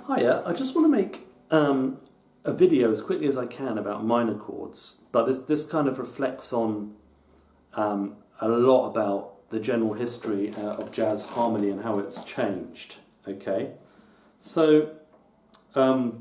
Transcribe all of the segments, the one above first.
Hiya, I just want to make a video as quickly as I can about minor chords, but this kind of reflects on a lot about the general history of jazz harmony and how it's changed. Okay, so I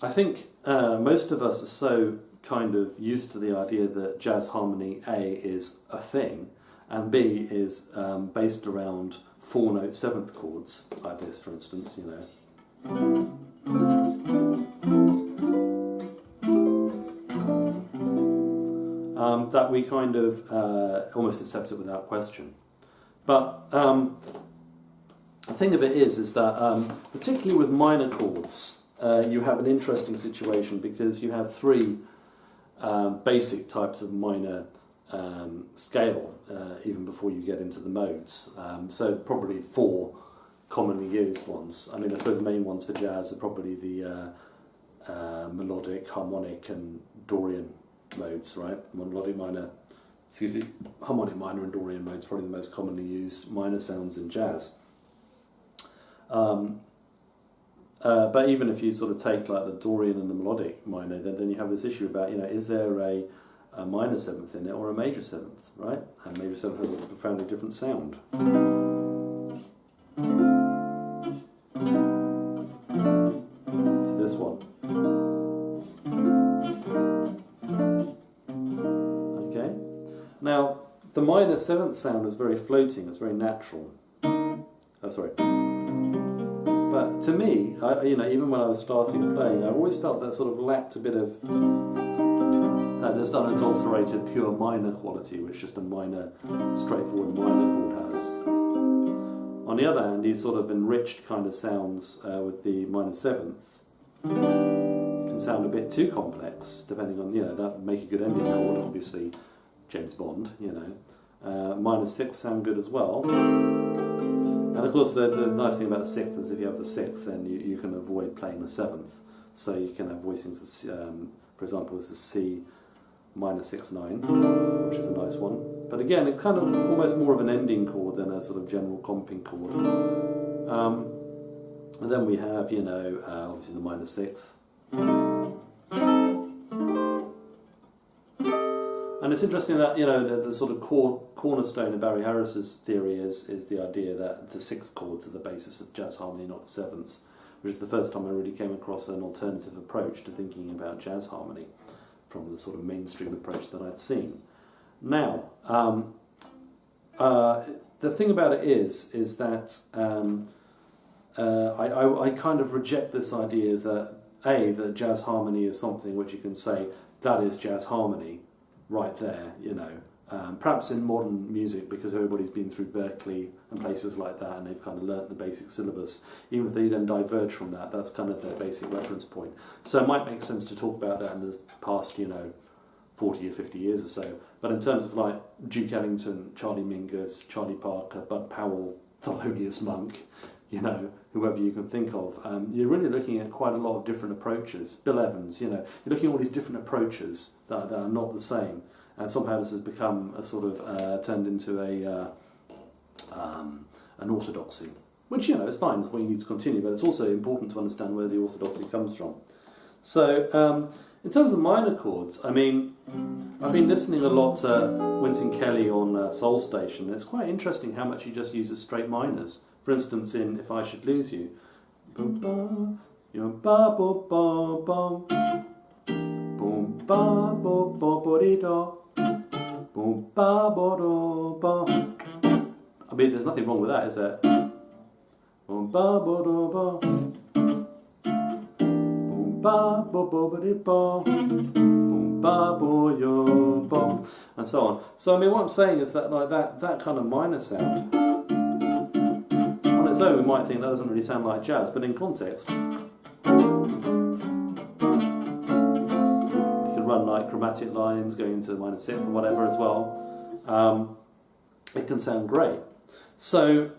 think most of us are so kind of used to the idea that jazz harmony A is a thing and B is based around 4-note seventh chords, like this, for instance, you know. That we kind of almost accept it without question. But the thing of it is that particularly with minor chords, you have an interesting situation because you have three basic types of minor scale, even before you get into the modes. So probably four commonly used ones. I mean, I suppose the main ones for jazz are probably the melodic, harmonic, and Dorian modes, right? Harmonic minor, and Dorian modes, probably the most commonly used minor sounds in jazz. But even if you sort of take like the Dorian and the melodic minor, then you have this issue about, you know, is there a minor seventh in it or a major seventh, right? And major seventh has a profoundly different sound. To this one. Okay. Now, the minor seventh sound is very floating, it's very natural. But to me, you know, even when I was starting playing, I always felt that sort of lacked a bit of that just unadulterated pure minor quality, which just a minor, straightforward minor chord has. On the other hand, these sort of enriched kind of sounds with the minor seventh can sound a bit too complex, depending on, you know, that would make a good ending chord, obviously, James Bond, you know. Minor sixths sound good as well. And of course, the nice thing about the sixth is if you have the sixth, then you can avoid playing the seventh. So you can have voicings, for example, this is C minor 6-9, which is a nice one. But again, it's kind of almost more of an ending chord than a sort of general comping chord. And then we have, you know, obviously the minor sixth. And it's interesting that, you know, the sort of cornerstone of Barry Harris's theory is the idea that the sixth chords are the basis of jazz harmony, not the sevenths, which is the first time I really came across an alternative approach to thinking about jazz harmony from the sort of mainstream approach that I'd seen. Now, the thing about it is that I kind of reject this idea that that jazz harmony is something which you can say, that is jazz harmony, right there, you know. Perhaps in modern music, because everybody's been through Berkeley and places like that, and they've kind of learnt the basic syllabus. Even if they then diverge from that, that's kind of their basic reference point. So it might make sense to talk about that in the past, you know, 40 or 50 years or so. But in terms of like Duke Ellington, Charlie Mingus, Charlie Parker, Bud Powell, Thelonious Monk, you know, whoever you can think of, you're really looking at quite a lot of different approaches. Bill Evans, you know, you're looking at all these different approaches that are not the same. And somehow this has become a sort of turned into an orthodoxy, which, you know, is fine. It's what you need to continue, but it's also important to understand where the orthodoxy comes from. So, in terms of minor chords, I mean, I've been listening a lot to Wynton Kelly on Soul Station, and it's quite interesting how much he just uses straight minors. For instance, in If I Should Lose You, boom ba, boom ba bo ba bum, boom ba bo bo bo dee da. Boom, ba, ba, do, ba. I mean, there's nothing wrong with that, is there? Boom, ba, ba, do, ba. Boom, ba, ba, ba, ba, di, ba. Boom, ba, bo, yo, ba. And so on. So, I mean, what I'm saying is that, like, that kind of minor sound, on its own, we might think that doesn't really sound like jazz, but in context, run like chromatic lines going into minor sixth or whatever as well, it can sound great. So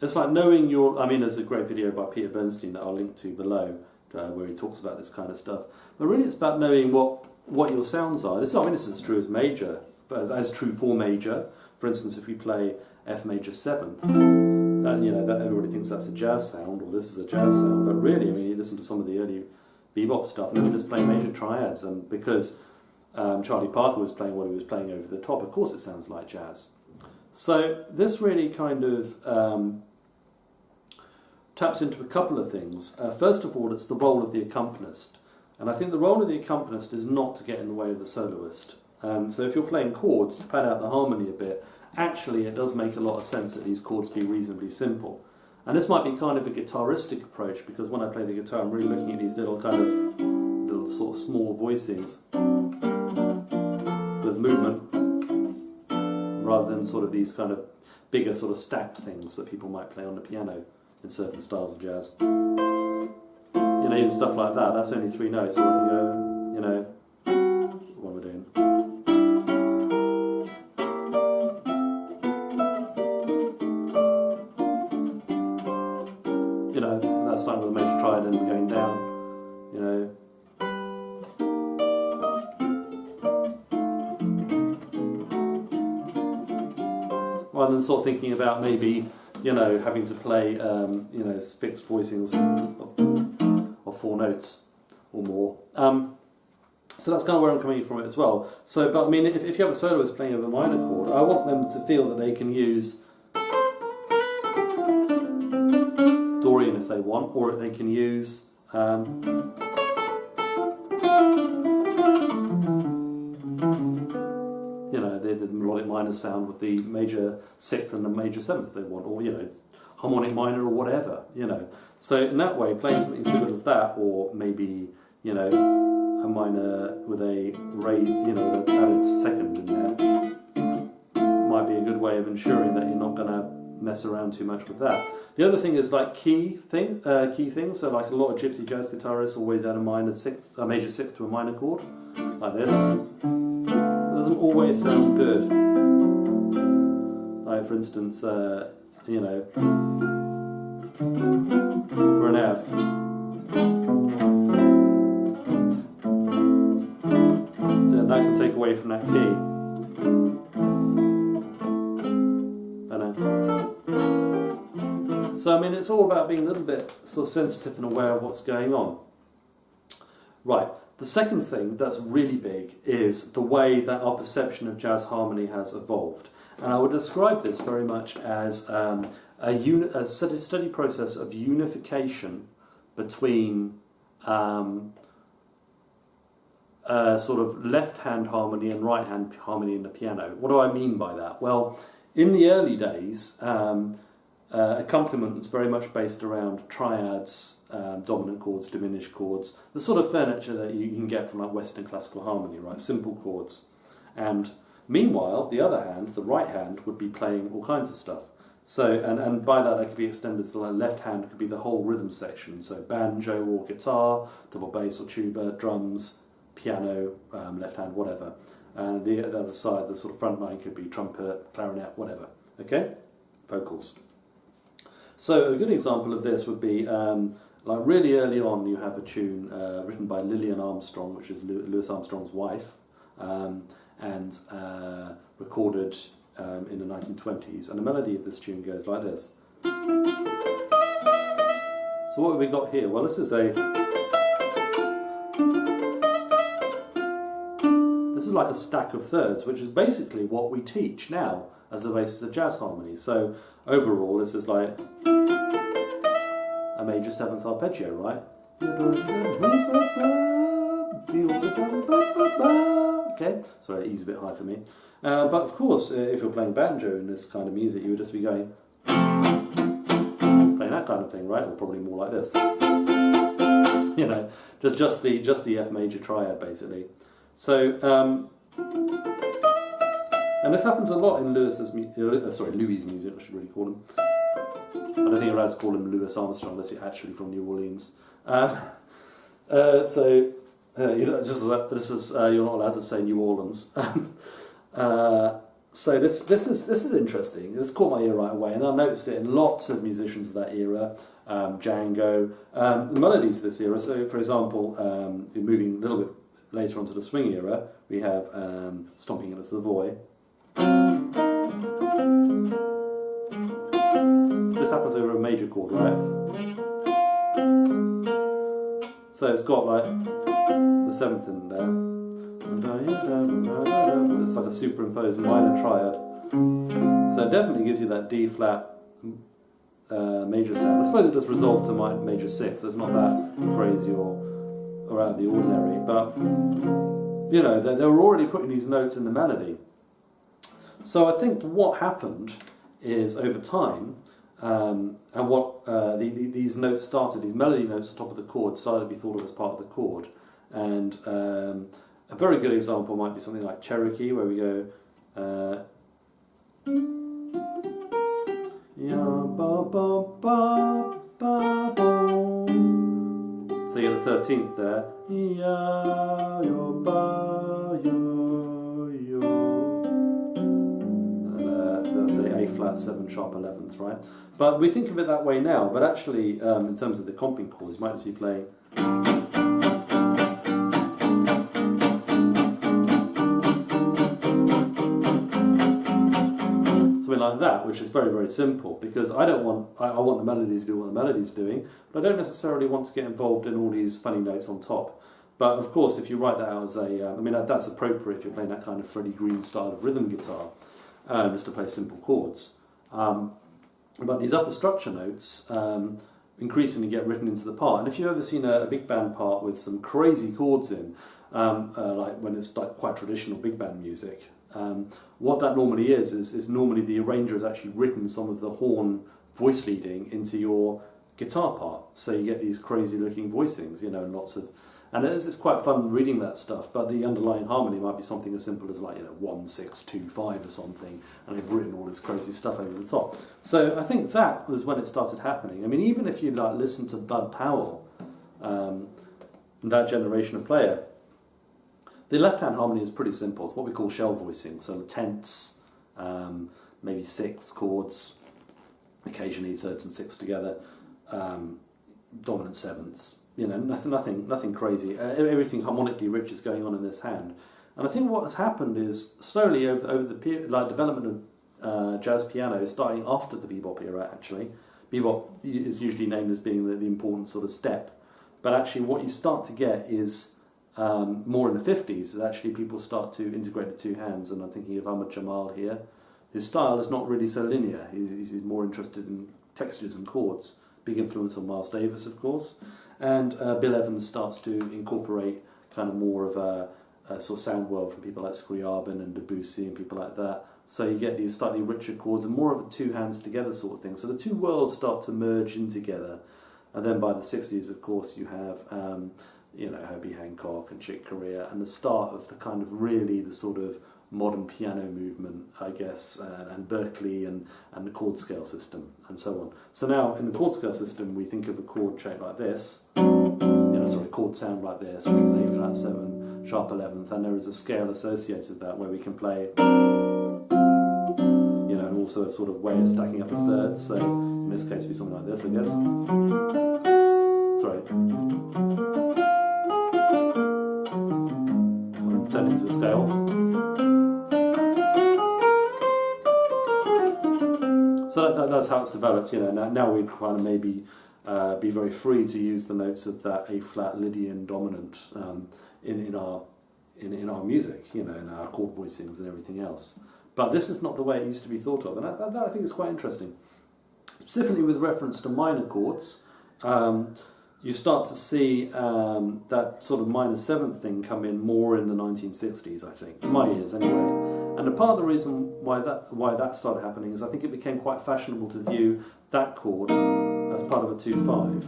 it's like knowing your, I mean, there's a great video by Peter Bernstein that I'll link to below where he talks about this kind of stuff. But really it's about knowing what your sounds are. This is as true as major, as true for major. For instance, if we play F major 7th, that everybody thinks that's a jazz sound, or this is a jazz sound, but really, I mean, you listen to some of the early bebop stuff, and they were just playing major triads, and because Charlie Parker was playing what he was playing over the top, of course it sounds like jazz. So this really kind of taps into a couple of things. First of all, it's the role of the accompanist, and I think the role of the accompanist is not to get in the way of the soloist. So if you're playing chords to pad out the harmony a bit, actually it does make a lot of sense that these chords be reasonably simple. And this might be kind of a guitaristic approach, because when I play the guitar I'm really looking at these little sort of small voicings with movement, rather than sort of these kind of bigger sort of stacked things that people might play on the piano in certain styles of jazz. Even stuff like that, that's only 3 notes, so I can go, what am I doing? That's starting with a major triad and going down, rather than sort of thinking about maybe, having to play, fixed voicings of 4 notes or more. So that's kind of where I'm coming from it as well. So, but I mean, if you have a soloist playing over a minor chord, I want them to feel that they can use Dorian if they want, or they can use the melodic minor sound with the major 6th and the major 7th if they want, or harmonic minor or whatever, So in that way, playing something as simple as that, or maybe a minor with a with an added 2nd in there, might be a good way of ensuring that you're not going to mess around too much with that. The other thing is like key things. So like a lot of gypsy jazz guitarists always add a major 6th to a minor chord, like this. It doesn't always sound good. Like for instance, for an F. And that can take away from that key. So I mean, it's all about being a little bit sort of sensitive and aware of what's going on. Right. The second thing that's really big is the way that our perception of jazz harmony has evolved. And I would describe this very much as a steady process of unification between sort of left-hand harmony and right-hand harmony in the piano. What do I mean by that? Well, in the early days, accompaniment was very much based around triads, dominant chords, diminished chords, the sort of furniture that you can get from like Western classical harmony, right? Simple chords. And meanwhile, the other hand, the right hand, would be playing all kinds of stuff. So, and by that could be extended to the left hand, could be the whole rhythm section. So banjo or guitar, double bass or tuba, drums, piano, left hand, whatever. And the other side, the sort of front line could be trumpet, clarinet, whatever. Okay? Vocals. So a good example of this would be, like really early on, you have a tune written by Lillian Armstrong, which is Louis Armstrong's wife, and recorded in the 1920s. And the melody of this tune goes like this. So what have we got here? Well, this is like a stack of thirds, which is basically what we teach now as the basis of jazz harmony. So overall, this is like a major 7th arpeggio, right? Okay, sorry, E's a bit high for me. But of course, if you're playing banjo in this kind of music, you would just be going, playing that kind of thing, right? Or probably more like this. Just the F major triad, basically. So, and this happens a lot in Louis' music, I should really call him. I don't think you're allowed to call him Louis Armstrong unless you're actually from New Orleans. Just as you're not allowed to say New Orleans. So this is interesting. This caught my ear right away, and I noticed it in lots of musicians of that era. Django, the melodies of this era. So, for example, moving a little bit later onto the swing era, we have Stomping in the Savoy. This happens over a major chord, right? So it's got like the 7th in there. It's like a superimposed minor triad. So it definitely gives you that D flat major sound. I suppose it does resolve to major 6. It's not that crazy or out of the ordinary. But you know, they were already putting these notes in the melody. So I think what happened is over time, and what these notes started, these melody notes on top of the chord started to be thought of as part of the chord. And a very good example might be something like Cherokee, where we go ya ba ba ba ba ba. So you get the 13th there. Ya yo ba yo yo. That's a A flat 7 sharp 11th, right? But we think of it that way now. But actually, in terms of the comping chords, you might just be playing. Like that, which is very, very simple, because I want the melodies to do what the melody's doing, but I don't necessarily want to get involved in all these funny notes on top. But of course, if you write that out as I mean, that's appropriate if you're playing that kind of Freddie Green style of rhythm guitar, just to play simple chords. But these upper structure notes increasingly get written into the part. And if you've ever seen a big band part with some crazy chords in, like when it's like quite traditional big band music, what that normally is normally the arranger has actually written some of the horn voice leading into your guitar part, so you get these crazy looking voicings, you know, and lots of, and it's quite fun reading that stuff. But the underlying harmony might be something as simple as like 1 6 2 5 or something, and they've written all this crazy stuff over the top. So I think that was when it started happening. I mean, even if you like listen to Bud Powell, that generation of player, the left-hand harmony is pretty simple. It's what we call shell voicing, so tenths, maybe sixths chords, occasionally thirds and sixths together, dominant sevenths. You know, nothing crazy. Everything harmonically rich is going on in this hand. And I think what has happened is slowly over the period, like development of jazz piano, starting after the bebop era. Actually, bebop is usually named as being the important sort of step, but actually, what you start to get is more in the 50s, is actually people start to integrate the two hands, and I'm thinking of Ahmad Jamal here. His style is not really so linear. He's more interested in textures and chords. Big influence on Miles Davis, of course. And Bill Evans starts to incorporate kind of more of a sort of sound world from people like Scriabin and Debussy and people like that. So you get these slightly richer chords and more of a two hands together sort of thing. So the two worlds start to merge in together. And then by the 60s, of course, you have Herbie Hancock and Chick Corea, and the start of the kind of really the sort of modern piano movement, I guess, and Berkeley and the chord scale system and so on. So now in the chord scale system, we think of a chord shape like this, chord sound like this, which is A flat 7 sharp 11th, and there is a scale associated with that where we can play, and also a sort of way of stacking up the thirds. So in this case, it'd be something like this, I guess. Sorry. Turn into a scale. So that's how it's developed. Now we kind of maybe be very free to use the notes of that A flat Lydian dominant in our music, in our chord voicings and everything else. But this is not the way it used to be thought of, and I think it's quite interesting. Specifically with reference to minor chords, you start to see that sort of minor seventh thing come in more in the 1960s, I think, to my ears anyway. And a part of the reason why that started happening is I think it became quite fashionable to view that chord as part of a 2/5.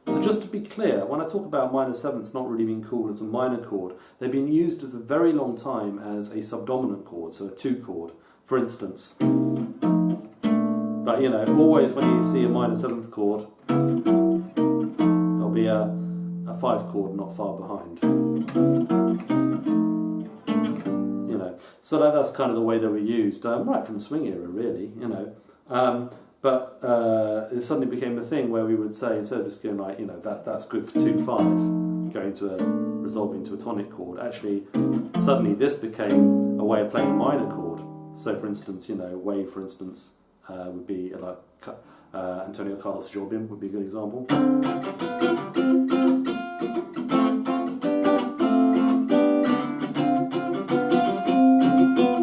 So just to be clear, when I talk about minor sevenths not really being called as a minor chord, they've been used as a very long time as a subdominant chord, so a 2 chord, for instance. But always when you see a minor seventh chord, there'll be a 5 chord not far behind. So that's kind of the way they were used, right from the swing era, really. But it suddenly became a thing where we would say, instead of just going like, that's good for 2/5, going to resolving to a tonic chord. Actually, suddenly this became a way of playing a minor chord. So, for instance, Wave, for instance, would be like Antonio Carlos Jobim would be a good example.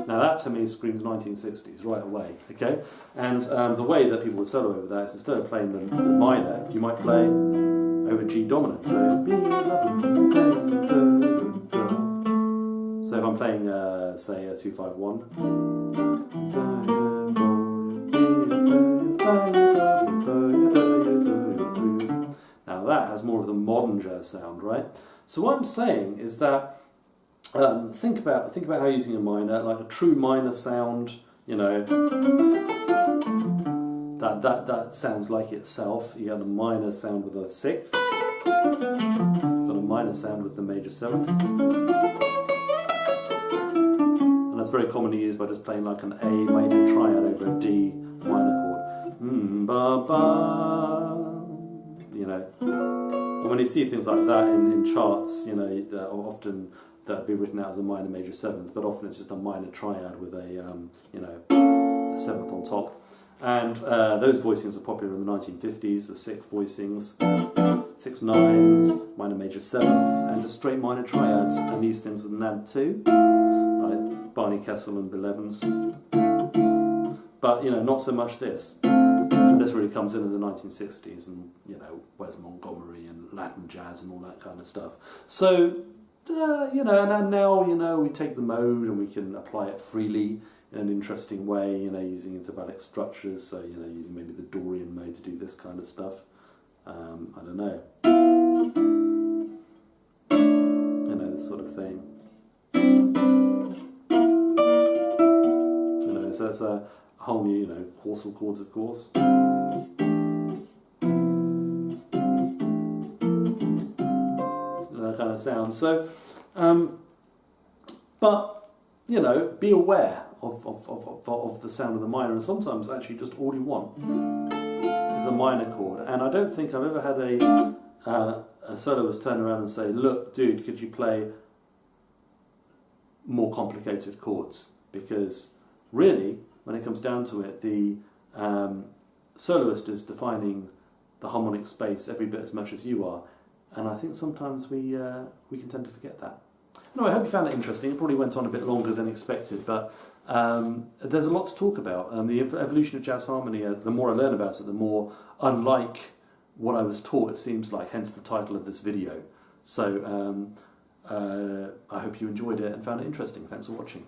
Now that to me screams 1960s right away, okay? And the way that people would solo over that is instead of playing the minor, you might play over G dominant. So if I'm playing, say, a 2-5-1. Now that has more of the modern jazz sound, right? So what I'm saying is that think about how using a minor, like a true minor sound, you know, that sounds like itself. You got a minor sound with a sixth, got a minor sound with the major seventh, and that's very commonly used by just playing like an A major triad over a D minor chord. Ba ba, you know. And when you see things like that in charts, you know, often that'd be written out as a minor major seventh, but often it's just a minor triad with a you know, a seventh on top. And those voicings are popular in the 1950s, the sixth voicings, 6 nines, minor major sevenths, and just straight minor triads, and these things with an add 2, like Barney Kessel and Bill Evans. But, you know, not so much this. And this really comes in the 1960s, and, you know, Wes Montgomery and Latin jazz and all that kind of stuff. So, you know, and now, you know, we take the mode and we can apply it freely in an interesting way, you know, using intervallic structures, so, you know, using maybe the Dorian mode to do this kind of stuff. I don't know. You know, this sort of thing. You know, so it's a whole new, you know, chordal chords, of course. That kind of sound. So, but, you know, be aware of the sound of the minor, and sometimes actually just all you want is a minor chord. And I don't think I've ever had a soloist turn around and say, look, dude, could you play more complicated chords? Because really, when it comes down to it, the soloist is defining the harmonic space every bit as much as you are, and I think sometimes we can tend to forget that. No, I hope you found it interesting. It probably went on a bit longer than expected, but there's a lot to talk about. The evolution of jazz harmony, the more I learn about it, the more unlike what I was taught it seems like, hence the title of this video. So I hope you enjoyed it and found it interesting. Thanks for watching.